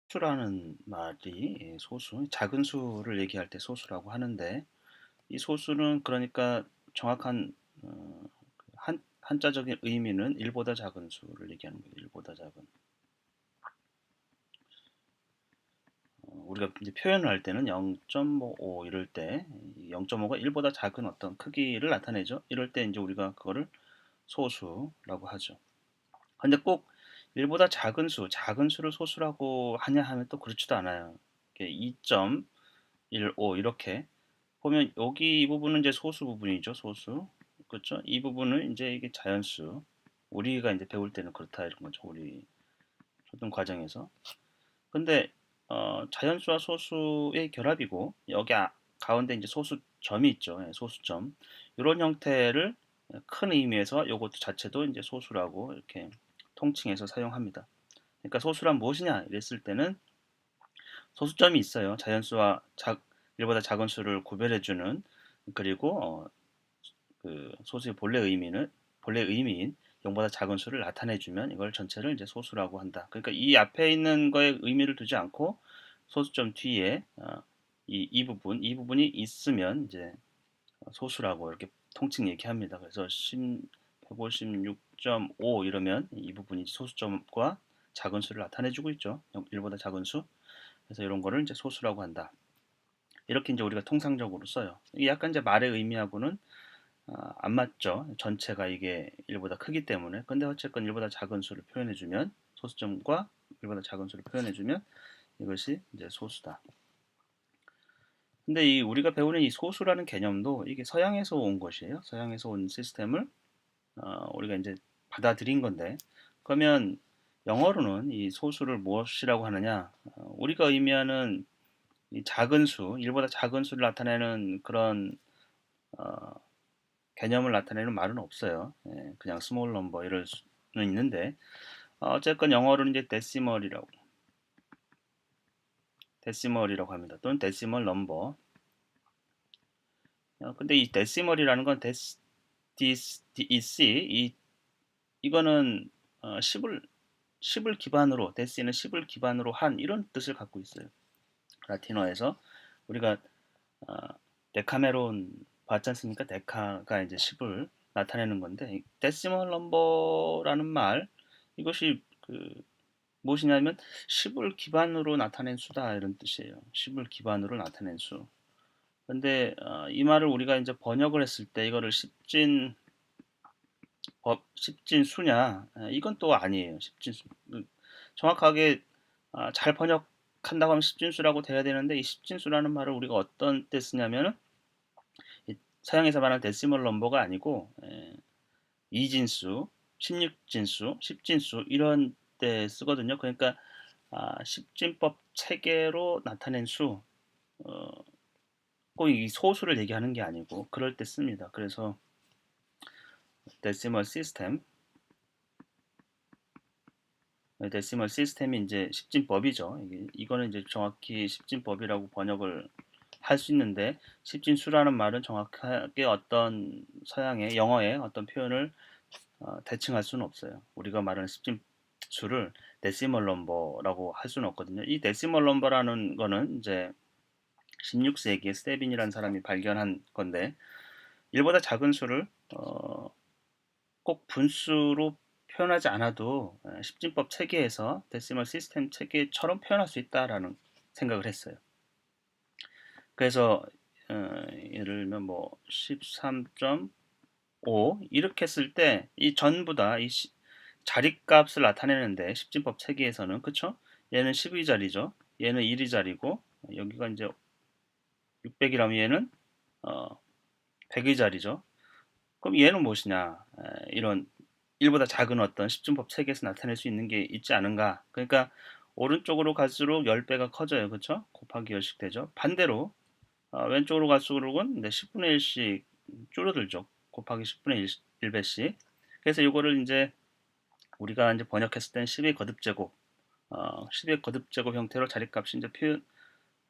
소수라는 말이 소수, 작은 수를 얘기할 때 소수라고 하는데 이 소수는 그러니까 정확한 한자적인 의미는 1보다 작은 수를 얘기하는 거예요. 1보다 작은. 우리가 이제 표현을 할 때는 0.5 이럴 때 0.5가 1보다 작은 어떤 크기를 나타내죠. 이럴 때 이제 우리가 그거를 소수라고 하죠. 근데 꼭 1보다 작은 수를 소수라고 하냐 하면 또 그렇지도 않아요. 2.15 이렇게 보면 여기 이 부분은 이제 소수 부분이죠. 소수. 그렇죠? 이 부분은 이제 이게 자연수. 우리가 이제 배울 때는 그렇다 이런 거죠. 우리 초등 과정에서. 근데 자연수와 소수의 결합이고 여기 가운데 이제 소수점이 있죠. 예, 소수점. 이런 형태를 큰 의미에서 이것도 자체도 이제 소수라고 이렇게 통칭해서 사용합니다. 그러니까 소수란 무엇이냐 이랬을 때는 소수점이 있어요. 자연수와 일보다 작은 수를 구별해주는. 그리고 그 소수의 본래 의미인 0보다 작은 수를 나타내주면 이걸 전체를 이제 소수라고 한다. 그러니까 이 앞에 있는 거에 의미를 두지 않고 소수점 뒤에 이 부분이 있으면 이제 소수라고 이렇게 통칭 얘기합니다. 그래서 156.5 이러면 이 부분이 소수점과 작은 수를 나타내주고 있죠. 1보다 작은 수. 그래서 이런 거를 이제 소수라고 한다. 이렇게 이제 우리가 통상적으로 써요. 이게 약간 이제 말의 의미하고는 안 맞죠. 전체가 이게 1보다 크기 때문에. 근데 어쨌건 1보다 작은 수를 표현해주면 소수점과 1보다 작은 수를 표현해주면 이것이 이제 소수다. 근데 이 우리가 배우는 이 소수라는 개념도 이게 서양에서 온 것이에요. 서양에서 온 시스템을 우리가 이제 받아들인 건데 그러면 영어로는 이 소수를 무엇이라고 하느냐? 우리가 의미하는 이 작은 수, 1보다 작은 수를 나타내는 그런 어, 개념을 나타내는 말은 없어요. 예, 그냥 small number 이럴 수는 있는데 어쨌건 영어로는 이제 데시멀이라고 합니다. 또는 데시멀 넘버. 근데 이 데시멀이라는 건 이거는 10을 기반으로 데시는 10을 기반으로 한 이런 뜻을 갖고 있어요. 라틴어에서 우리가 어, 데카메론 봤지 않습니까? 데카가 이제 10을 나타내는 건데 데시멀 넘버라는 말 이것이 무엇이냐면 10을 기반으로 나타낸 수다 이런 뜻이에요. 10을 기반으로 나타낸 수. 근데 이 말을 우리가 이제 번역을 했을 때 이거를 십진 수냐? 이건 또 아니에요. 십진수. 정확하게 잘 번역한다고 하면 십진수라고 돼야 되는데 이 십진수라는 말을 우리가 어떤 때 쓰냐면은 서양에서 말하는 데시멀 넘버가 아니고 이진수, 16진수, 십진수 이런 때 쓰거든요. 그러니까 십진법 체계로 나타낸 수, 어, 꼭 이 소수를 얘기하는 게 아니고 그럴 때 씁니다. 그래서 데시멀 시스템, 데시멀 시스템이 이제 십진법이죠. 이거는 이제 정확히 십진법이라고 번역을 할 수 있는데 십진수라는 말은 정확하게 어떤 서양의 영어의 어떤 표현을 대칭할 수는 없어요. 우리가 말하는 십진수를 데시멀 넘버라고 할 수는 없거든요. 이 데시멀 넘버라는 거는 이제 16세기에 스테빈이라는 사람이 발견한 건데 1보다 작은 수를 꼭 분수로 표현하지 않아도 십진법 체계에서 데시멀 시스템 체계처럼 표현할 수 있다라는 생각을 했어요. 그래서 예를 들면 뭐 13.5 이렇게 쓸 때 이 전부 다 이 자리값을 나타내는데 십진법 체계에서는 그쵸? 얘는 10의 자리죠. 얘는 1의 자리고 여기가 이제 600이라면 얘는 100의 자리죠. 그럼 얘는 무엇이냐? 이런 1보다 작은 어떤 십진법 체계에서 나타낼 수 있는 게 있지 않은가? 그러니까 오른쪽으로 갈수록 10배가 커져요. 그쵸? 곱하기 10씩 되죠. 반대로 왼쪽으로 갈수록은 10분의 1씩 줄어들죠. 곱하기 10분의 1배씩. 그래서 이거를 이제 우리가 이제 번역했을 땐 10의 거듭제곱, 10의 거듭제곱 형태로 자리값이 이제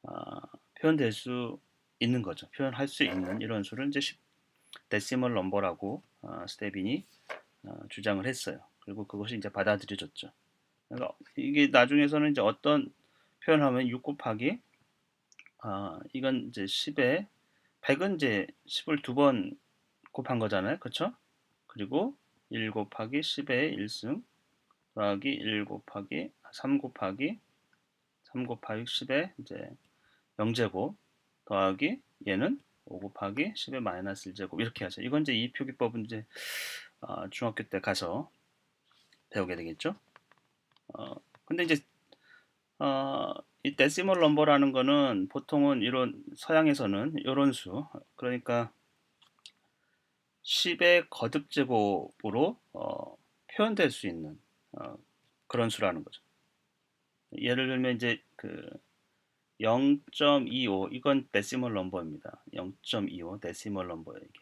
어, 표현될 수 있는 거죠. 표현할 수 있는 이런 수를 이제 데시멀 넘버라고 스테빈이 주장을 했어요. 그리고 그것이 이제 받아들여졌죠. 그러니까 이게 나중에서는 이제 어떤 표현하면 6 곱하기 이건 이제 10에 100은 이제 10을 두 번 곱한 거잖아요. 그쵸? 그리고 1 곱하기 10의 1승 더하기 1 곱하기 3 곱하기 10의 이제 0제곱 더하기 얘는 5 곱하기 10의 마이너스 1제곱 이렇게 하죠. 이건 이제 이 표기법은 이제 중학교 때 가서 배우게 되겠죠. 근데 이제 이 데시멀 넘버라는 거는 보통은 이런 서양에서는 이런 수 그러니까 10의 거듭제곱으로 표현될 수 있는 그런 수라는 거죠. 예를 들면 이제 그 0.25 이건 데시멀 넘버입니다. 0.25 데시멀 넘버예요 이게.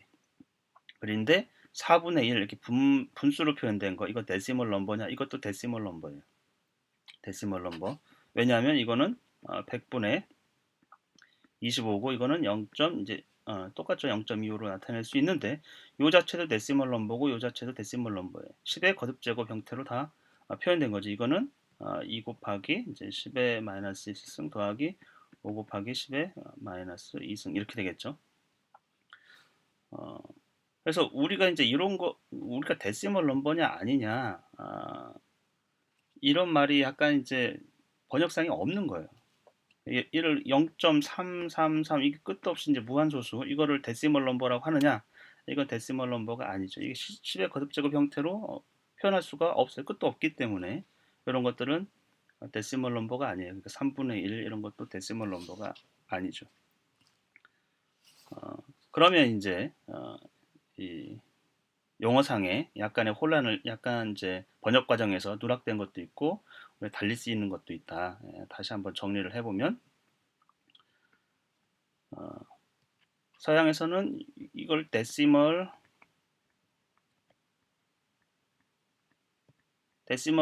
그런데 4분의 1 이렇게 분수로 표현된 거 이거 데시멀 넘버냐? 이것도 데시멀 넘버예요. 데시멀 넘버. 왜냐하면 이거는 100분의 25고 이거는 0. 이제 똑같죠. 0.25로 나타낼 수 있는데 요 자체도 데시멀 넘버고 요 자체도 데시멀 넘버예요. 10의 거듭 제곱 형태로 다 표현된 거죠. 이거는 2 곱하기 이제 10의 마이너스 1승 더하기 5 곱하기 10의 마이너스 2승 이렇게 되겠죠. 어, 그래서 우리가 이제 이런 거 우리가 데시멀 넘버냐 아니냐 이런 말이 약간 이제 번역상이 없는 거예요. 이를 0.333 이게 끝도 없이 이제 무한소수 이거를 데시멀 넘버라고 하느냐? 이건 데시멀 넘버가 아니죠. 이게 10의 거듭제곱 형태로 표현할 수가 없어요. 끝도 없기 때문에 이런 것들은 데시멀 넘버가 아니에요. 그러니까 3분의 1 이런 것도 데시멀 넘버가 아니죠. 그러면 이제 이 용어상의 약간의 혼란을 약간 이제 번역 과정에서 누락된 것도 있고 달리 쓰이는 것도 있다. 다시 한번 정리를 해보면 어, 서양에서는 이걸 데시멀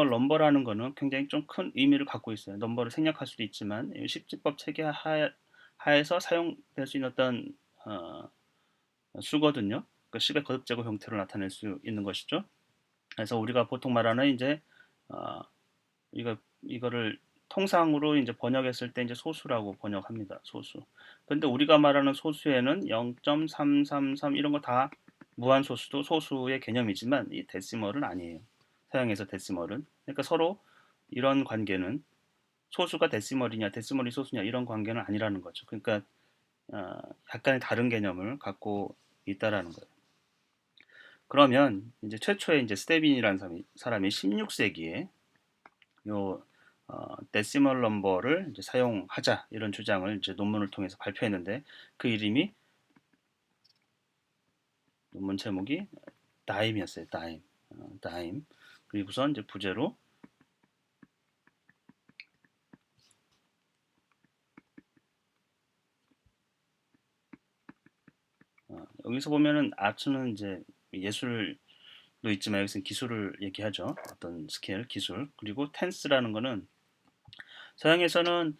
넘버라는 거는 굉장히 좀 큰 의미를 갖고 있어요. 넘버를 생략할 수도 있지만 식지법 체계 하에서 사용될 수 있는 어떤 수거든요. 그 10의 거듭제곱 형태로 나타낼 수 있는 것이죠. 그래서 우리가 보통 말하는 이제 어, 이거를 통상으로 이제 번역했을 때 이제 소수라고 번역합니다. 소수. 근데 우리가 말하는 소수에는 0.333 이런 거 다 무한 소수도 소수의 개념이지만 이 데시멀은 아니에요. 서양에서 데시멀은. 그러니까 서로 이런 관계는 소수가 데시멀이냐 데시멀이 소수냐 이런 관계는 아니라는 거죠. 그러니까 약간의 다른 개념을 갖고 있다라는 거예요. 그러면 이제 최초에 이제 스테빈이라는 사람이 16세기에 요 데시멀 넘버를 이제 사용하자 이런 주장을 이제 논문을 통해서 발표했는데 그 이름이 논문 제목이 다임이었어요. 다임. 다임. 그리고선 이제 부제로 여기서 보면은 아트는 이제 예술도 있지만 여기서는 기술을 얘기하죠. 어떤 스케일, 기술. 그리고 텐스라는 거는 서양에서는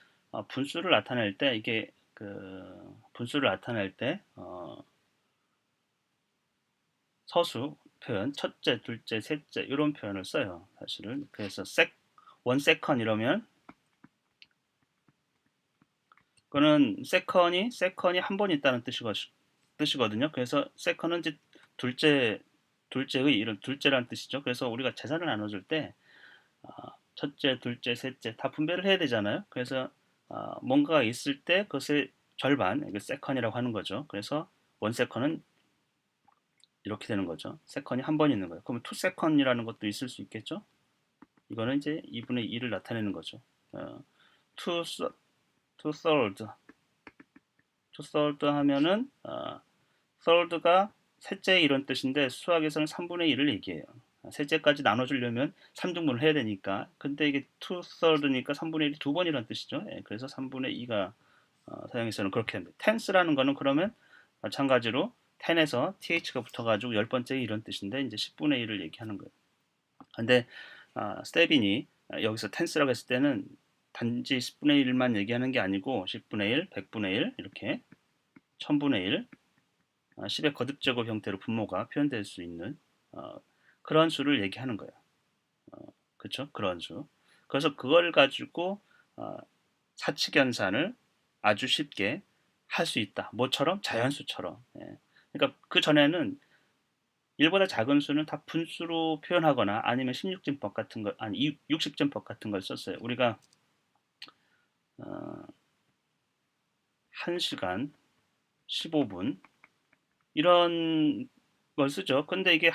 분수를 나타낼 때 이게 그 분수를 나타낼 때 서수 표현 첫째, 둘째, 셋째 이런 표현을 써요. 사실은 그래서 원 세컨 이러면 그거는 세컨이 한 번 있다는 뜻이거든요. 그래서 세컨은 이제 둘째 둘째의 이런 둘째라는 뜻이죠. 그래서 우리가 재산을 나눠줄 때 첫째, 둘째, 셋째 다 분배를 해야 되잖아요. 그래서 뭔가가 있을 때 그것의 절반, 이게 세컨이라고 하는 거죠. 그래서 원 세컨은 이렇게 되는 거죠. 세컨이 한 번 있는 거예요. 그러면 투 세컨이라는 것도 있을 수 있겠죠. 이거는 이제 2분의 2를 나타내는 거죠. 투, 투 third, 투 third 하면은 third가 셋째 이런 뜻인데 수학에서는 3분의 1을 얘기해요. 셋째까지 나눠주려면 3등분을 해야 되니까. 근데 이게 투 third니까 3분의 1이 두 번이라는 뜻이죠. 예, 그래서 3분의 2가 서양에서는 그렇게 합니다. tense라는 거는 그러면 마찬가지로 10에서 th가 붙어가지고 열 번째 이런 뜻인데 이제 10분의 1을 얘기하는 거예요. 근데 스테빈이 여기서 tense라고 했을 때는 단지 10분의 1만 얘기하는 게 아니고 10분의 1, 100분의 1 이렇게 1000분의 1, 10의 거듭제곱 형태로 분모가 표현될 수 있는 그런 수를 얘기하는 거예요. 그렇죠? 그런 수. 그래서 그걸 가지고 사칙연산을 아주 쉽게 할 수 있다. 뭐처럼? 자연수처럼. 예. 그러니까 그 전에는 1보다 작은 수는 다 분수로 표현하거나 아니면 16진법 같은 걸, 아니 60진법 같은 걸 썼어요. 우리가 1시간 15분 이런 걸 쓰죠. 근데 이게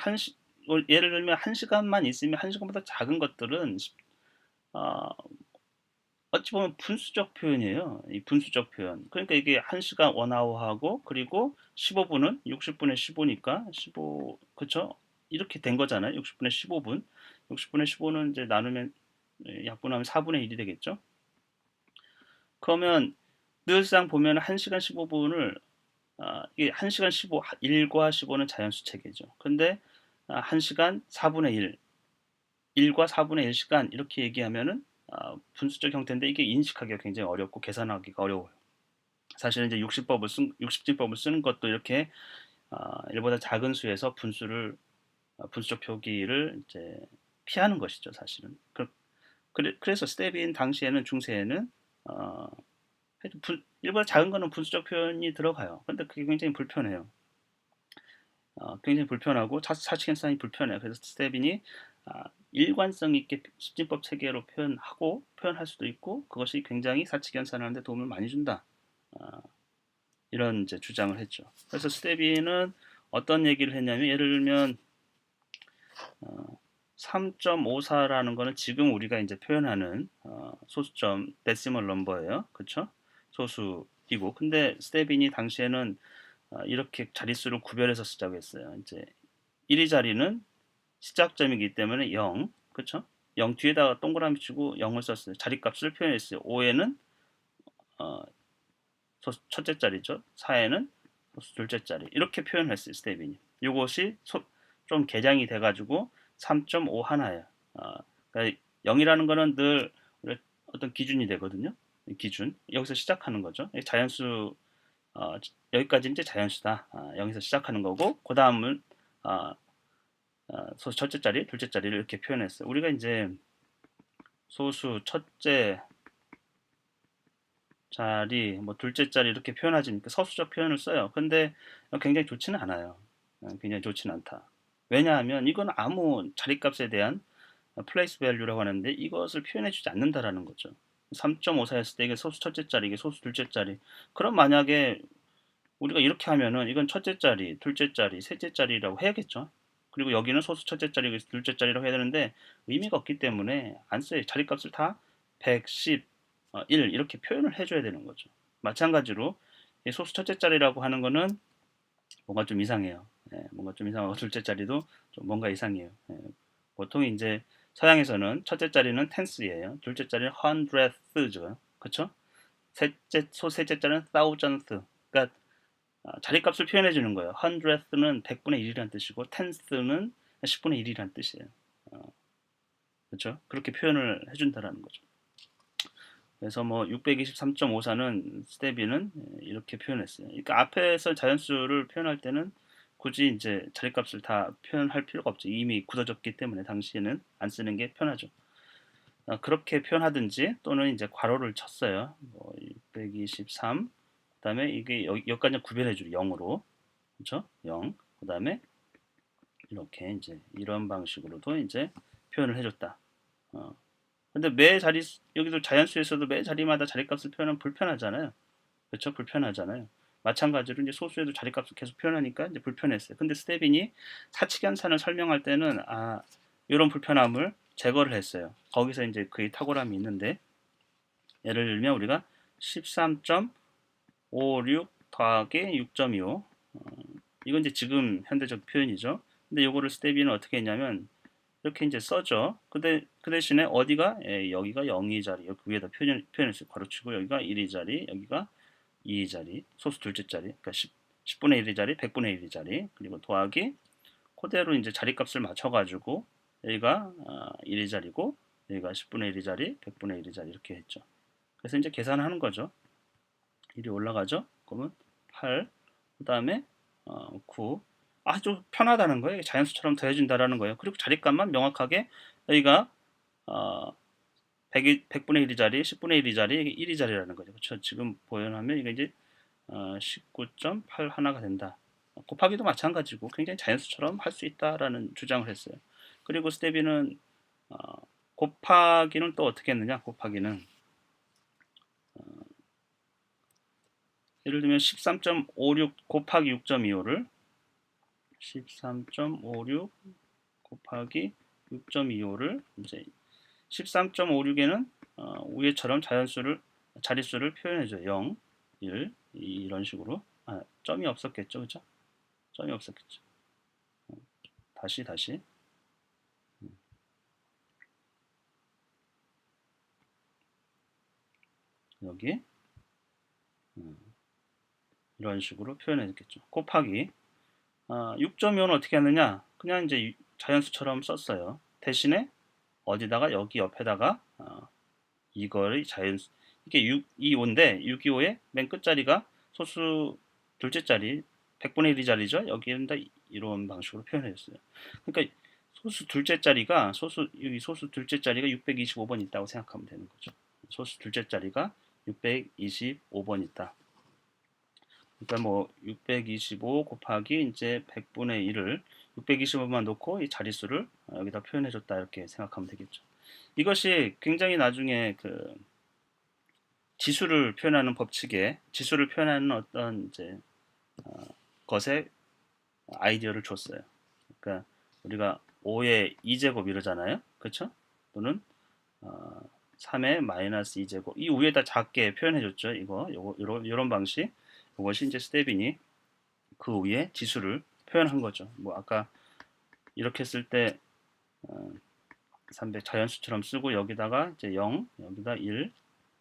예를 들면 1시간만 있으면 1시간보다 작은 것들은 어, 어찌 보면 분수적 표현이에요. 이 분수적 표현. 그러니까 이게 1시간 원아워하고 그리고 15분은 60분의 15니까 15, 그쵸? 이렇게 된 거잖아요. 60분의 15분. 60분의 15는 이제 나누면 약분하면 4분의 1이 되겠죠? 그러면 늘상 보면 1시간 15분을 이게 1시간 15, 1과 15는 자연수 체계죠. 근데 1시간 4분의 1, 1과 4분의 1시간 이렇게 얘기하면은 분수적 형태인데 이게 인식하기가 굉장히 어렵고 계산하기가 어려워요. 사실은 이제 60진법을 쓰는 것도 이렇게 1보다 작은 수에서 분수적 표기를 이제 피하는 것이죠, 사실은. 그래서 스텝인 당시에는 중세에는 어, 1보다 작은 거는 분수적 표현이 들어가요. 근데 그게 굉장히 불편해요. 굉장히 불편하고 사칙연산이 불편해요. 그래서 스텝인이 일관성 있게 십진법 체계로 표현할 수도 있고 그것이 굉장히 사칙연산하는 데 도움을 많이 준다. 아, 이런 이제 주장을 했죠. 그래서 스텝인은 어떤 얘기를 했냐면 예를 들면 3.54라는 거는 지금 우리가 이제 표현하는 소수점 데시멀 넘버예요. 그렇죠? 소수이고 근데 스텝인이 당시에는 이렇게 자릿수를 구별해서 쓰자고 했어요. 이제 1위 자리는 시작점이기 때문에 0, 그렇죠? 0 뒤에다가 동그라미 치고 0을 썼어요. 자리값을 표현했어요. 5에는 어, 첫째 자리죠. 4에는 둘째 자리. 이렇게 표현했어요. 스테빈이. 이것이 좀 개량이 돼가지고 3.5 하나예요. 그러니까 0이라는 거는 늘 어떤 기준이 되거든요. 기준. 여기서 시작하는 거죠. 자연수 여기까지 이제 자연수다. 0에서 시작하는 거고 그 다음은 소수 첫째 자리, 둘째 자리를 이렇게 표현했어요. 우리가 이제 소수 첫째 자리, 뭐 둘째 자리 이렇게 표현하지니까 서수적 표현을 써요. 근데 굉장히 좋지는 않아요. 굉장히 좋지는 않다. 왜냐하면 이건 아무 자리값에 대한 플레이스 밸류라고 하는데 이것을 표현해주지 않는다라는 거죠. 3.54였을 때 이게 소수 첫째 자리, 이게 소수 둘째 자리. 그럼 만약에 우리가 이렇게 하면은 이건 첫째 자리, 둘째 자리, 셋째 자리라고 해야겠죠. 그리고 여기는 소수 첫째 자리, 둘째 자리라고 해야 되는데 의미가 없기 때문에 안 써요. 자리값을 다 110, 1 이렇게 표현을 해줘야 되는 거죠. 마찬가지로 소수 첫째 자리라고 하는 거는 뭔가 좀 이상해요. 뭔가 좀 이상하고 둘째 자리도 좀 뭔가 이상해요. 보통 이제 서양에서는 첫째 자리는 tenths예요. 둘째 자리는 hundredth죠. 그렇죠? 셋째 자리는 thousandth. 그러니까 자리값을 표현해 주는 거예요. hundredth는 100분의 1이라는 뜻이고 tenth는 10분의 1이라는 뜻이에요. 그렇죠? 그렇게 표현을 해준다라는 거죠. 그래서 뭐 623.54는 스테비는 이렇게 표현했어요. 그러니까 앞에서 자연수를 표현할 때는 굳이 이제 자리값을 다 표현할 필요가 없죠. 이미 굳어졌기 때문에 당시에는 안 쓰는 게 편하죠. 그렇게 표현하든지 또는 이제 괄호를 쳤어요. 뭐 623, 그다음에 이게 여기까지 구별해주죠. 0으로. 그렇죠? 0. 그다음에 이렇게 이제 이런 방식으로도 이제 표현을 해줬다. 어. 근데 매 자리 여기도 자연수에서도 매 자리마다 자리값을 표현하면 불편하잖아요. 그렇죠? 불편하잖아요. 마찬가지로 이제 소수에도 자리값을 계속 표현하니까 이제 불편했어요. 근데 스테빈이 사칙연산을 설명할 때는 이런 불편함을 제거를 했어요. 거기서 이제 그의 탁월함이 있는데 예를 들면 우리가 13.56 더하기 6.25 이건 이제 지금 현대적 표현이죠. 근데 요거를 스테비는 어떻게 했냐면 이렇게 이제 써죠. 근데 그 대신에 어디가 여기가 0이 자리 여기 위에다 표현했어요. 괄호치고 여기가 1이 자리 여기가 2의 자리 소수 둘째 자리 그러니까 10분의 1의 자리 100분의 1의 자리 그리고 더하기 그대로 이제 자리값을 맞춰가지고 여기가 1의 자리고 여기가 10분의 1의 자리 100분의 1의 자리 이렇게 했죠. 그래서 이제 계산하는 거죠. 1이 올라가죠. 그러면 8, 그 다음에 9. 아주 편하다는 거예요. 자연수처럼 더해준다라는 거예요. 그리고 자리값만 명확하게 여기가 100분의 1이 자리, 10분의 1이 자리, 이게 1이 자리라는 거죠. 그렇죠? 지금 보연하면 이게 이제 19.81가 된다. 곱하기도 마찬가지고 굉장히 자연수처럼 할 수 있다라는 주장을 했어요. 그리고 스테비는 어, 곱하기는 또 어떻게 했느냐? 곱하기는 예를 들면 13.56 곱하기 6.25를 13.56 곱하기 6.25를 이제 13.56에는 위에처럼 자릿수를 표현해줘요. 0, 1, 2 이런 식으로. 점이 없었겠죠, 그죠? 점이 없었겠죠. 다시. 여기 이런 식으로 표현했겠죠. 곱하기 6.25는 어떻게 하느냐? 그냥 이제 자연수처럼 썼어요. 대신에 어디다가 여기 옆에다가 이거를 자연수 이게 625인데 625의 맨 끝자리가 소수 둘째 자리 100분의 1이 자리죠. 여기는 다 이런 방식으로 표현했어요. 그러니까 소수 둘째 자리가 여기 소수 둘째 자리가 625번 있다고 생각하면 되는 거죠. 소수 둘째 자리가 625번 있다. 그러니까 뭐 625 곱하기 이제 100분의 1을 625만 놓고 이 자릿수를 여기다 표현해 줬다 이렇게 생각하면 되겠죠. 이것이 굉장히 나중에 그 지수를 표현하는 법칙에 지수를 표현하는 어떤 이제 것에 아이디어를 줬어요. 그러니까 우리가 5의 2제곱 이러잖아요. 그렇죠? 또는 3의 마이너스 2제곱 이 위에다 작게 표현해 줬죠. 이런 방식 이것이 이제 스테빈이 그 위에 지수를 표현한 거죠. 뭐 아까 이렇게 했을 때 300 자연수처럼 쓰고 여기다가 이제 0 여기다 1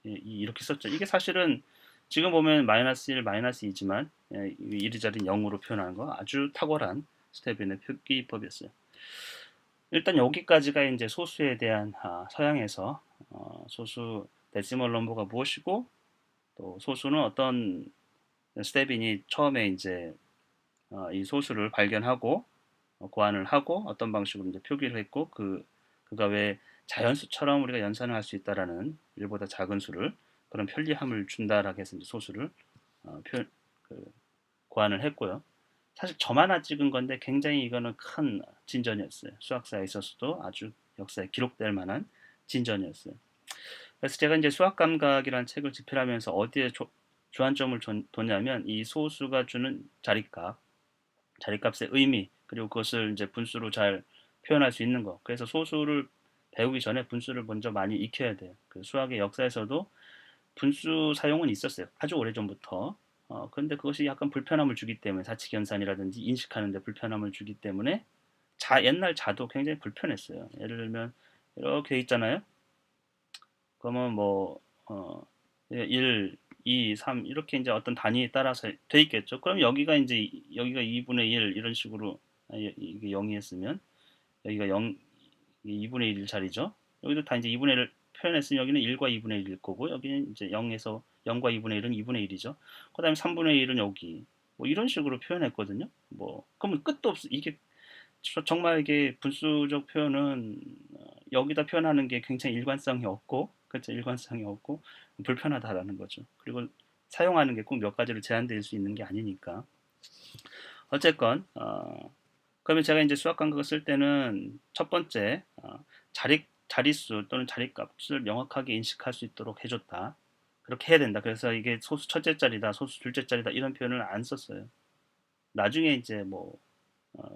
이렇게 썼죠. 이게 사실은 지금 보면 마이너스 1, 마이너스 2지만 1이 자리는 0으로 표현하는 거 아주 탁월한 스테빈의 표기법이었어요. 일단 여기까지가 이제 소수에 대한 서양에서 소수 데시멀 넘버가 무엇이고 또 소수는 어떤 스테빈이 처음에 이제 이 소수를 발견하고 고안을 하고 어떤 방식으로 이제 표기를 했고 그가 왜 자연수처럼 우리가 연산을 할 수 있다라는 1보다 작은 수를 그런 편리함을 준다라고 해서 이제 소수를 고안을 했고요. 사실 점 하나 찍은 건데 굉장히 이거는 큰 진전이었어요. 수학사에 있어서도 아주 역사에 기록될 만한 진전이었어요. 그래서 제가 이제 수학 감각이라는 책을 집필하면서 어디에 주안점을 뒀냐면 이 소수가 주는 자릿값의 의미 그리고 그것을 이제 분수로 잘 표현할 수 있는 거. 그래서 소수를 배우기 전에 분수를 먼저 많이 익혀야 돼요. 그 수학의 역사에서도 분수 사용은 있었어요. 아주 오래전부터. 그런데 그것이 약간 불편함을 주기 때문에 사칙연산이라든지 인식하는 데 불편함을 주기 때문에 옛날 자도 굉장히 불편했어요. 예를 들면 이렇게 있잖아요. 그러면 뭐 1, 2, 3 이렇게 이제 어떤 단위에 따라서 돼 있겠죠. 그럼 여기가 이제 여기가 2분의 1 이런 식으로 이게 0이 했으면 여기가 0 2분의 1 자리죠. 여기도 다 이제 2분의 1을 표현했으면 여기는 1과 2분의 1일 거고 여기는 이제 0에서 0과 2분의 1은 2분의 1이죠. 그다음에 3분의 1은 여기 뭐 이런 식으로 표현했거든요. 뭐 그러면 끝도 없어. 이게 정말 이게 분수적 표현은 여기다 표현하는 게 굉장히 일관성이 없고 그렇죠. 일관성이 없고 불편하다라는 거죠. 그리고 사용하는 게 꼭 몇 가지로 제한될 수 있는 게 아니니까. 어쨌건 그러면 제가 이제 수학 감각을 쓸 때는 첫 번째 자릿수 또는 자릿값을 명확하게 인식할 수 있도록 해줬다. 그렇게 해야 된다. 그래서 이게 소수 첫째 자리다, 소수 둘째 자리다 이런 표현을 안 썼어요. 나중에 이제 뭐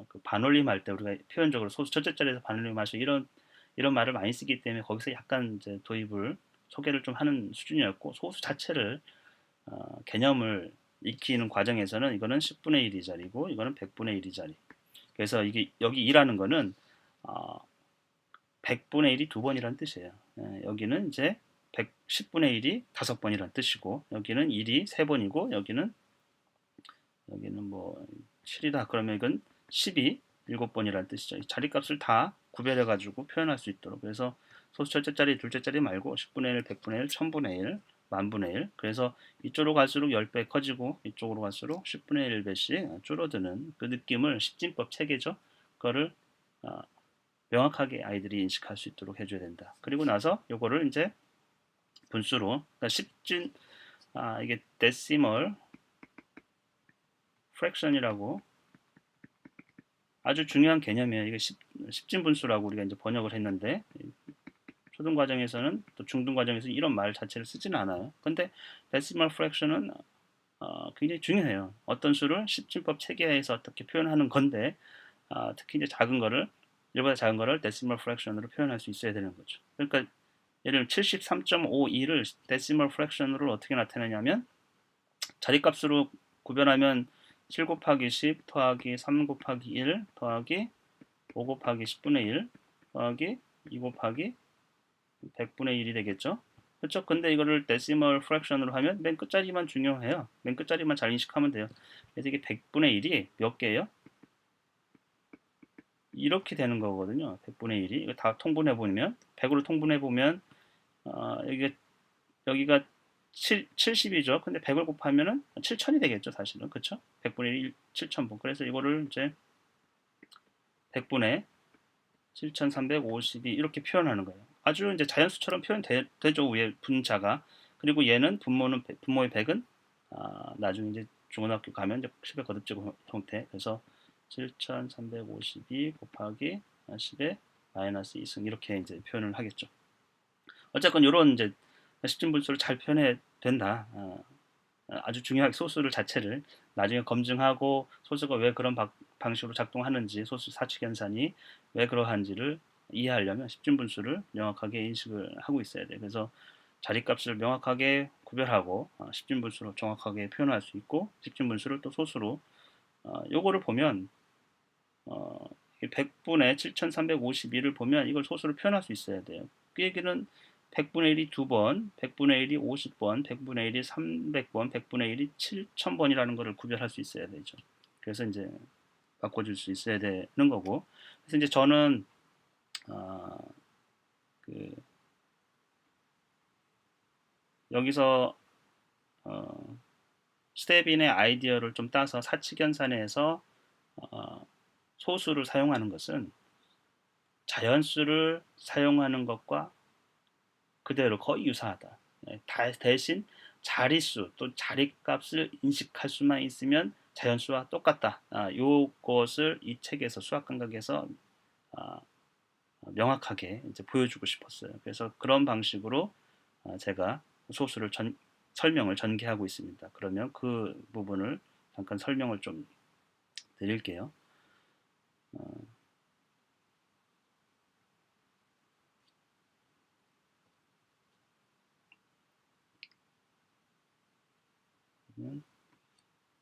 그 반올림 할 때 우리가 표현적으로 소수 첫째 자리에서 반올림 하시 이런 말을 많이 쓰기 때문에 거기서 약간 이제 도입을 소개를 좀 하는 수준이었고 소수 자체를 개념을 익히는 과정에서는 이거는 10분의 1이 자리고 이거는 100분의 1이 자리. 그래서 이게 여기 2라는 거는 100분의 1이 2번이라는 뜻이에요. 여기는 이제 10분의 1이 5번이라는 뜻이고 여기는 1이 3번이고 여기는 뭐 7이다. 그러면 이건 10이 7번이라는 뜻이죠. 자리값을 다 구별해 가지고 표현할 수 있도록. 그래서 소수 첫째 자리, 둘째 자리 말고 10분의 1, 100분의 1, 1000분의 1, 만분의 1. 그래서 이쪽으로 갈수록 10배 커지고 이쪽으로 갈수록 10분의 1배씩 줄어드는 그 느낌을 십진법 체계죠. 그거를 명확하게 아이들이 인식할 수 있도록 해줘야 된다. 그리고 나서 요거를 이제 분수로, 그러니까 이게 데시멀 프랙션이라고 아주 중요한 개념이에요. 이게 십진 분수라고 우리가 이제 번역을 했는데 초등 과정에서는 또 중등 과정에서 이런 말 자체를 쓰지는 않아요. 근데 데시멀 프랙션은 굉장히 중요해요. 어떤 수를 십진법 체계에서 어떻게 표현하는 건데 특히 이제 작은 거를 이보다 작은 거를 데시멀 프랙션으로 표현할 수 있어야 되는 거죠. 그러니까 예를 들면 73.52를 데시멀 프랙션으로 어떻게 나타내냐면 자리값으로 구별하면 7 곱하기 10 더하기 3 곱하기 1 더하기 5 곱하기 10분의 1 더하기 2 곱하기 100분의 1이 되겠죠. 그렇죠? 근데 이거를 데시멀 프랙션으로 하면 맨 끝자리만 중요해요. 맨 끝자리만 잘 인식하면 돼요. 그래서 이게 100분의 1이 몇 개예요? 이렇게 되는 거거든요. 100분의 1이. 이거 다 통분해 보면 100으로 통분해 보면 이게 여기가 70이죠. 근데 100을 곱하면은 7000이 되겠죠, 사실은. 그렇죠? 100분의 1 7000분. 그래서 이거를 이제 100분의 7352 이렇게 표현하는 거예요. 아주 이제 자연수처럼 표현되죠. 위에 분자가. 그리고 얘는 분모의 100은 나중에 이제 중고등학교 가면 이제 10의 거듭제곱 형태. 그래서 7352 곱하기 10의 마이너스 2승 이렇게 이제 표현을 하겠죠. 어쨌건 이런 이제 십진분수를 잘 표현해 된다. 아주 중요하게 소수를 자체를 나중에 검증하고 소수가 왜 그런 방식으로 작동하는지 소수 사칙연산이 왜 그러한지를 이해하려면 십진분수를 명확하게 인식을 하고 있어야 돼. 그래서 자리값을 명확하게 구별하고 십진분수로 정확하게 표현할 수 있고 십진분수를 또 소수로 요거를 보면 100분의 7352를 보면 이걸 소수로 표현할 수 있어야 돼요. 그 얘기는 100분의 1이 2번, 100분의 1이 50번, 100분의 1이 300번, 100분의 1이 7000번이라는 것을 구별할 수 있어야 되죠. 그래서 이제 바꿔줄 수 있어야 되는 거고. 그래서 이제 저는 그 여기서 스텝인의 아이디어를 좀 따서 사칙연산에서 소수를 사용하는 것은 자연수를 사용하는 것과 그대로 거의 유사하다. 대신 자릿수 또 자릿값을 인식할 수만 있으면 자연수와 똑같다. 요것을 이 책에서 수학 감각에서 아, 명확하게 이제 보여주고 싶었어요. 그래서 그런 방식으로 제가 소수를 설명을 전개하고 있습니다. 그러면 그 부분을 잠깐 설명을 좀 드릴게요.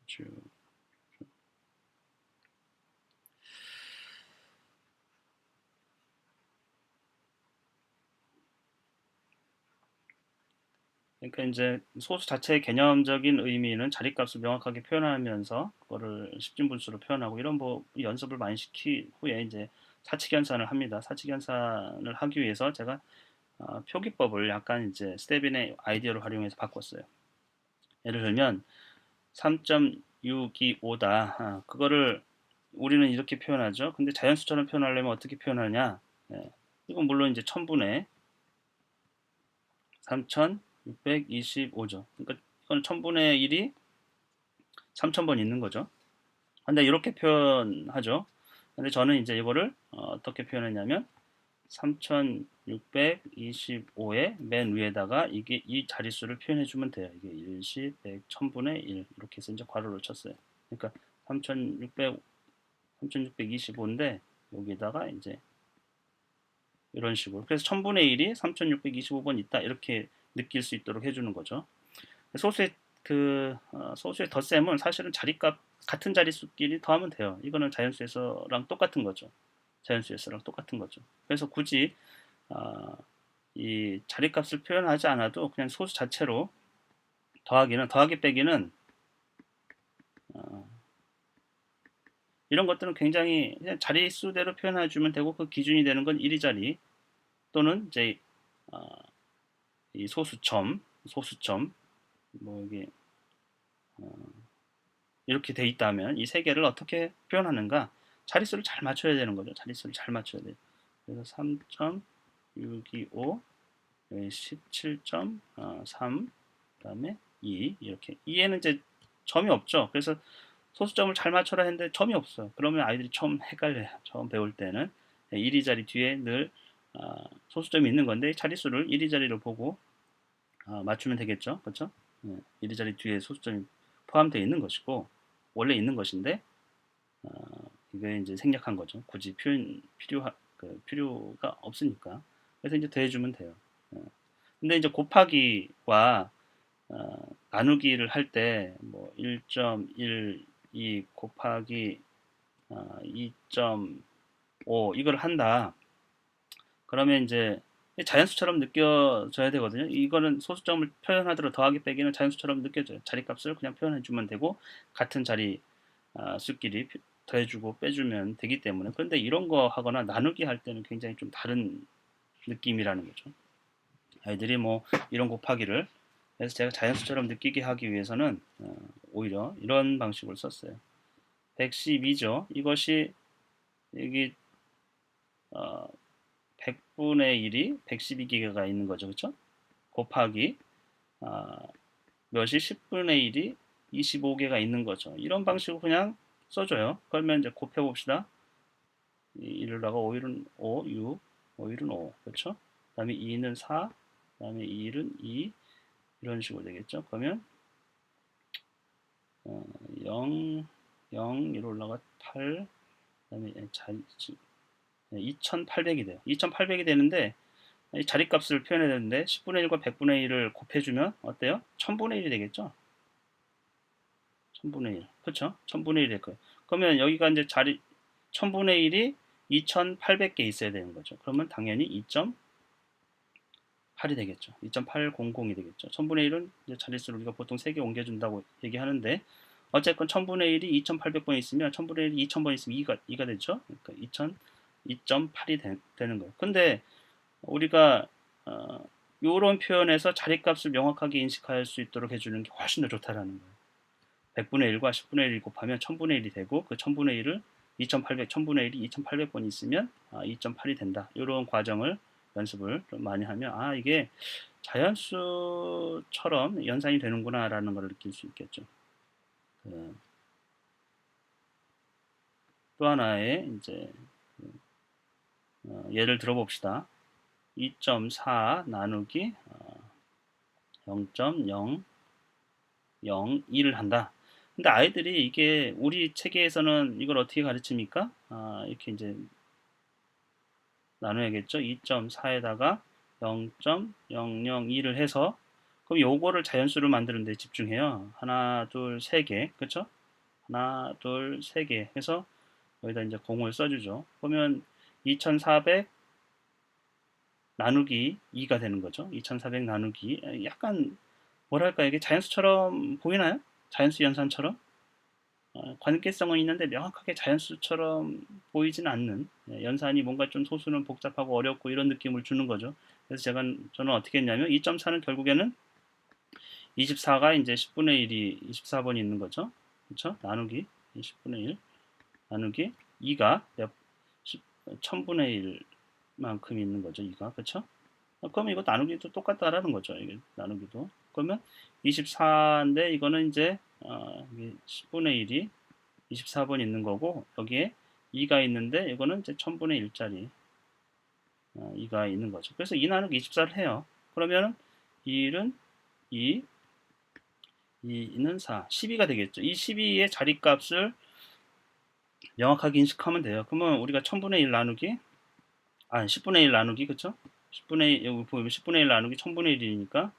쭉 그러니까 이제 소수 자체의 개념적인 의미는 자릿값을 명확하게 표현하면서 그거를 십진분수로 표현하고 이런 뭐 연습을 많이 시킨 후에 이제 사칙연산을 합니다. 사칙연산을 하기 위해서 제가 표기법을 약간 이제 스텝인의 아이디어를 활용해서 바꿨어요. 예를 들면 3.625다. 그거를 우리는 이렇게 표현하죠. 근데 자연수처럼 표현하려면 어떻게 표현하냐? 예. 이건 물론 이제 1000분의 3625죠. 그러니까 이건 1000분의 1이 3000번 있는 거죠. 근데 이렇게 표현하죠. 근데 저는 이제 이거를 어떻게 표현했냐면 3625의 맨 위에다가 이게 이 자릿수를 표현해 주면 돼요. 이게 1, 10, 100, 1000분의 1 이렇게 해서 이제 괄호를 쳤어요. 그러니까 3625인데 여기다가 이제 이런 식으로 그래서 1000분의 1이 3625번 있다 이렇게 느낄 수 있도록 해주는 거죠. 소수의 덧셈은 사실은 자리값 같은 자릿수끼리 더하면 돼요. 이거는 자연수에서랑 똑같은 거죠. 자연수에서랑 똑같은 거죠. 그래서 굳이 이 자리값을 표현하지 않아도 그냥 소수 자체로 더하기 빼기는 이런 것들은 굉장히 그냥 자릿수대로 표현해 주면 되고 그 기준이 되는 건 1위 자리 또는 이제 이 소수점 뭐 이게 이렇게 돼 있다면 이 세 개를 어떻게 표현하는가 자릿수를 잘 맞춰야 되는 거죠. 자릿수를 잘 맞춰야 돼요. 그래서 3.625 17.3 그다음에 2 이렇게 2에는 이제 점이 없죠. 그래서 소수점을 잘 맞춰라 했는데 점이 없어요. 그러면 아이들이 처음 헷갈려요. 처음 배울 때는 1위 자리 뒤에 늘 소수점이 있는 건데 자릿수를 1위 자리로 보고 맞추면 되겠죠. 그렇죠? 1위 자리 뒤에 소수점이 포함되어 있는 것이고 원래 있는 것인데 이게 이제 생략한 거죠. 굳이 필요가 없으니까. 그래서 이제 더해주면 돼요. 근데 이제 곱하기와 나누기를 할 때 뭐 1.12 곱하기 2.5 이걸 한다. 그러면 이제 자연수처럼 느껴져야 되거든요. 이거는 소수점을 표현하더라도 더하기 빼기는 자연수처럼 느껴져요. 자리값을 그냥 표현해주면 되고 같은 자리 수끼리 더해주고 빼주면 되기 때문에 그런데 이런 거 하거나 나누기 할 때는 굉장히 좀 다른 느낌이라는 거죠. 아이들이 뭐 이런 곱하기를 그래서 제가 자연수처럼 느끼게 하기 위해서는 오히려 이런 방식을 썼어요. 112죠. 이것이 여기 100분의 1이 112개가 있는 거죠. 그렇죠? 곱하기 몇이 10분의 1이 25개가 있는 거죠. 이런 방식으로 그냥 써줘요. 그러면 이제 곱해봅시다. 1에다가 5일은 5, 6, 5일은 5. 그렇죠? 그 다음에 2는 4, 그 다음에 2일은 2, 이런 식으로 되겠죠. 그러면 0, 0, 위로 올라가 8, 그 다음에 2800이 돼요. 2800이 되는데 자리값을 표현해야 되는데 10분의 1과 100분의 1을 곱해주면 어때요? 1000분의 1이 되겠죠? 1000분의 1. 그렇죠? 1000분의 1이 될 거예요. 그러면 여기가 이제 1000분의 1이 2800개 있어야 되는 거죠. 그러면 당연히 2.8이 되겠죠. 2.800이 되겠죠. 1000분의 1은 이제 자릿수를 우리가 보통 3개 옮겨준다고 얘기하는데 어쨌건 1000분의 1이 2800번 있으면 1000분의 1이 2000번 있으면 2가 되죠. 그러니까 2.8이 되는 거예요. 근데 우리가 이런 표현에서 자리값을 명확하게 인식할 수 있도록 해주는 게 훨씬 더 좋다라는 거예요. 100분의 1과 10분의 1을 곱하면 1000분의 1이 되고 그 1000분의 1을 2800, 1000분의 1이 2800번 있으면 2.8이 된다. 이런 과정을 연습을 좀 많이 하면 이게 자연수처럼 연산이 되는구나 라는 걸 느낄 수 있겠죠. 또 하나의 이제 예를 들어봅시다. 2.4 나누기 0.002를 한다. 근데 아이들이 이게 우리 체계에서는 이걸 어떻게 가르칩니까? 이렇게 이제 나눠야겠죠. 2.4에다가 0.002를 해서 그럼 요거를 자연수를 만드는 데 집중해요. 하나, 둘, 세 개. 그쵸? 하나, 둘, 세 개 해서 여기다 이제 공을 써주죠. 그러면 2400 나누기 2가 되는 거죠. 2400 나누기 약간 뭐랄까 이게 자연수처럼 보이나요? 자연수 연산처럼? 관계성은 있는데 명확하게 자연수처럼 보이진 않는 연산이 뭔가 좀 소수는 복잡하고 어렵고 이런 느낌을 주는 거죠. 그래서 저는 어떻게 했냐면 2.4는 결국에는 24가 이제 10분의 1이 24번이 있는 거죠. 그렇죠? 나누기 10분의 1 나누기 2가 1000분의 1만큼 있는 거죠. 2가 그렇죠? 그러면 이거 나누기도 똑같다라는 거죠. 이게 나누기도. 그러면 24인데 이거는 이제 10분의 1이 24번 있는 거고 여기에 2가 있는데 이거는 이제 1000분의 1짜리 2가 있는 거죠. 그래서 2 나누기 24를 해요. 그러면 1은 2, 2는 4, 12가 되겠죠. 이 12의 자리값을 명확하게 인식하면 돼요. 그러면 우리가 1000분의 1 나누기 10분의 1 나누기 그쵸? 10분의 여기 보면 10분의 1 나누기 1000분의 1이니까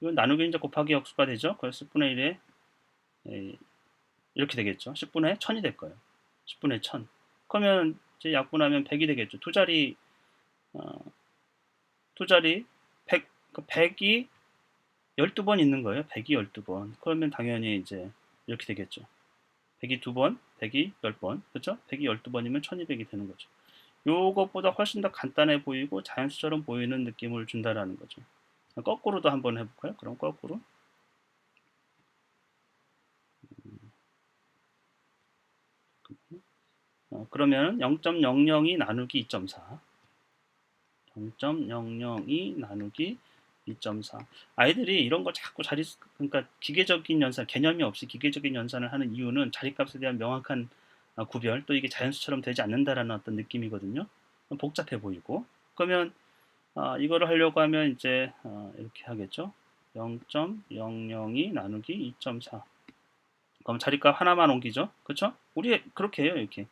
이건 나누기 이제 곱하기 역수가 되죠. 그래서 10분의 1에 이렇게 되겠죠. 10분의 1000이 될 거예요. 10분의 1000. 그러면 이제 약분하면 100이 되겠죠. 두 자리 100, 100이 12번 있는 거예요. 100이 12번. 그러면 당연히 이제 이렇게 되겠죠. 100이 2번, 100이 10번. 그렇죠? 100이 12번이면 1200이 되는 거죠. 요것보다 훨씬 더 간단해 보이고 자연수처럼 보이는 느낌을 준다라는 거죠. 거꾸로도 한번 해볼까요? 그럼 거꾸로. 그러면 0.002 나누기 2.4. 0.002 나누기 2.4. 아이들이 이런 거 자꾸 그러니까 기계적인 연산, 개념이 없이 기계적인 연산을 하는 이유는 자리값에 대한 명확한 구별, 또 이게 자연수처럼 되지 않는다라는 어떤 느낌이거든요. 복잡해 보이고. 그러면 이거를 하려고 하면 이제 이렇게 하겠죠. 0.002 나누기 2.4. 그럼 자리값 하나만 옮기죠. 그렇죠? 우리 그렇게 해요. 이렇게.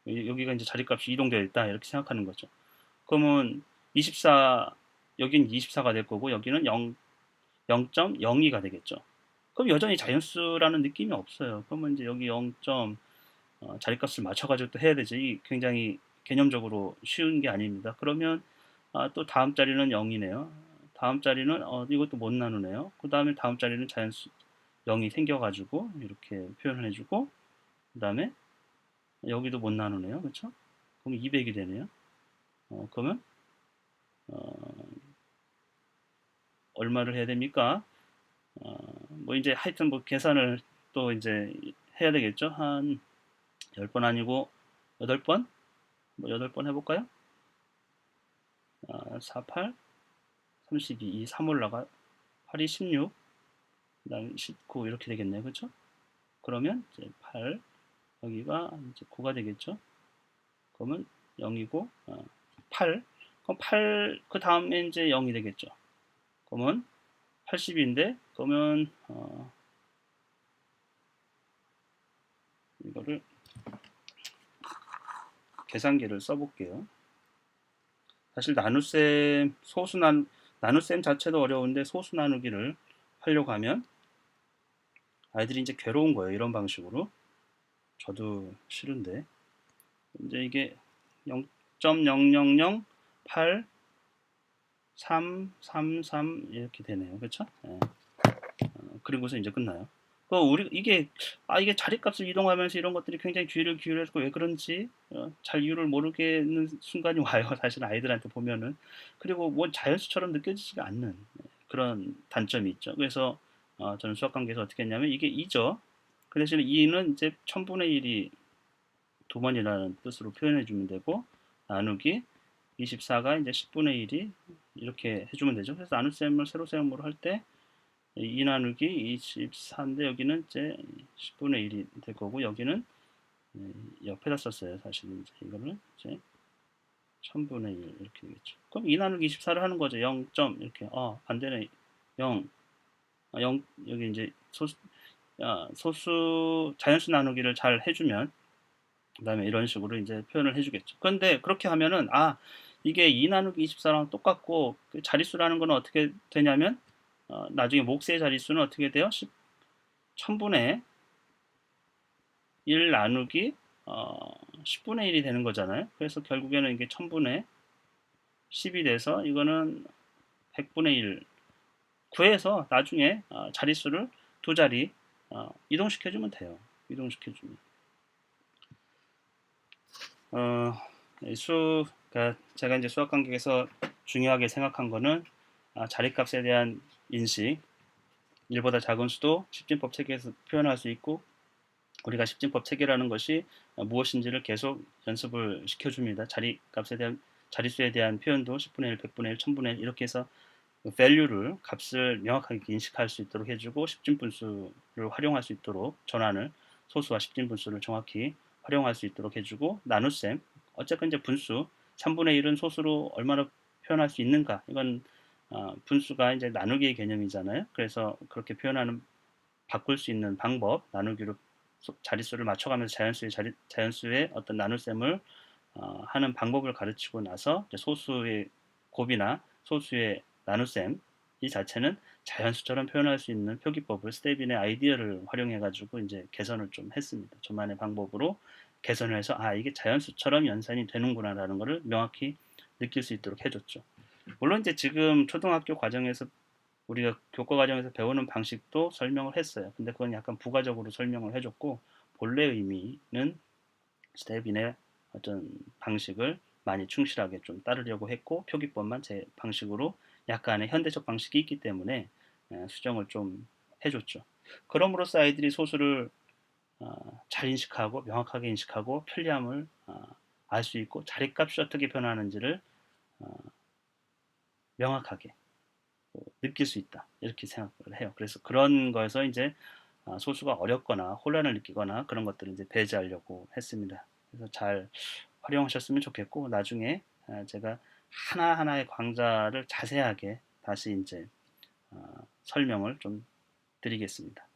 여기가 이제 자리값이 이동되어 있다. 이렇게 생각하는 거죠. 그러면 24, 여긴 24가 될 거고 여기는 0.02가 되겠죠. 그럼 여전히 자연수라는 느낌이 없어요. 그러면 이제 여기 0. 자리값을 맞춰가지고 또 해야 되지. 이 굉장히 개념적으로 쉬운 게 아닙니다. 그러면 또 다음 자리는 0이네요. 다음 자리는 이것도 못 나누네요. 그 다음에 다음 자리는 자연수 0이 생겨가지고 이렇게 표현을 해주고 그 다음에 여기도 못 나누네요. 그렇죠? 그럼 200이 되네요. 그러면 얼마를 해야 됩니까? 뭐 이제 하여튼 뭐 계산을 또 이제 해야 되겠죠. 한 10번 아니고 8번? 뭐 8번 해볼까요? 48, 32, 이 3 올라가 8이 16, 그 다음에 19 이렇게 되겠네요. 그렇죠? 그러면 이제 8, 여기가 이제 9가 되겠죠. 그러면 0이고 8, 그럼 8, 그 다음에 이제 0이 되겠죠. 그러면 80인데 그러면 이거를 계산기를 써볼게요. 사실 나눗셈, 나눗셈 자체도 어려운데 소수 나누기를 하려고 하면 아이들이 이제 괴로운 거예요. 이런 방식으로. 저도 싫은데. 이제 이게 0.0008 3, 3, 3 이렇게 되네요. 그렇죠? 네. 그리고서 이제 끝나요. 이게 자리값을 이동하면서 이런 것들이 굉장히 주의를 기울여서 왜 그런지 잘 이유를 모르겠는 순간이 와요. 사실 아이들한테 보면은. 그리고 뭐 자연수처럼 느껴지지가 않는 그런 단점이 있죠. 그래서 저는 수학 관계에서 어떻게 했냐면 이게 2죠. 그 대신에 2는 이제 1000분의 1이 두 번이라는 뜻으로 표현해 주면 되고 나누기 24가 이제 10분의 1이 이렇게 해주면 되죠. 그래서 나눗셈을 세로셈으로 할 때 2 나누기 24인데 여기는 이제 10분의 1이 될 거고 여기는 옆에다 썼어요. 사실 이제 이거를 이제 1000분의 1 이렇게 되겠죠. 그럼 2 나누기 24를 하는 거죠. 0. 이렇게 안 되네. 0. 0 여기 이제 소수 자연수 나누기를 잘 해주면 그다음에 이런 식으로 이제 표현을 해주겠죠. 그런데 그렇게 하면은 이게 2 나누기 24랑 똑같고 그 자릿수라는 거는 어떻게 되냐면 나중에 몫의 자릿수는 어떻게 돼요? 1000분의 1 나누기 10분의 1이 되는 거잖아요. 그래서 결국에는 이게 1000분의 10이 돼서 이거는 100분의 1 구해서 나중에 자릿수를 두 자리 이동시켜주면 돼요. 이동시켜주면. 그러니까 제가 이제 수학 관계에서 중요하게 생각한 거는 자리값에 대한 인식, 1보다 작은 수도 십진법 체계에서 표현할 수 있고 우리가 십진법 체계라는 것이 무엇인지를 계속 연습을 시켜줍니다. 자릿수에 대한 표현도 10분의 1, 100분의 1, 1000분의 1 이렇게 해서 value를 값을 명확하게 인식할 수 있도록 해주고 십진분수를 활용할 수 있도록 전환을 소수와 십진분수를 정확히 활용할 수 있도록 해주고 나눗셈 어쨌건 이제 분수 3분의 1은 소수로 얼마나 표현할 수 있는가 이건 분수가 이제 나누기의 개념이잖아요. 그래서 그렇게 표현하는 바꿀 수 있는 방법 나누기로 자릿수를 맞춰가면서 자연수의 어떤 나눗셈을 하는 방법을 가르치고 나서 소수의 곱이나 소수의 나눗셈 이 자체는 자연수처럼 표현할 수 있는 표기법을 스테빈의 아이디어를 활용해 가지고 이제 개선을 좀 했습니다. 저만의 방법으로 개선을 해서 이게 자연수처럼 연산이 되는구나라는 것을 명확히 느낄 수 있도록 해줬죠. 물론 이제 지금 초등학교 과정에서 우리가 교과 과정에서 배우는 방식도 설명을 했어요. 근데 그건 약간 부가적으로 설명을 해줬고 본래 의미는 스테빈의 어떤 방식을 많이 충실하게 좀 따르려고 했고 표기법만 제 방식으로 약간의 현대적 방식이 있기 때문에 수정을 좀 해줬죠. 그럼으로써 아이들이 소수를 잘 인식하고 명확하게 인식하고 편리함을 알 수 있고 자리값이 어떻게 변하는지를 명확하게 느낄 수 있다 이렇게 생각을 해요. 그래서 그런 거에서 이제 소수가 어렵거나 혼란을 느끼거나 그런 것들을 이제 배제하려고 했습니다. 그래서 잘 활용하셨으면 좋겠고 나중에 제가 하나하나의 강좌를 자세하게 다시 이제 설명을 좀 드리겠습니다.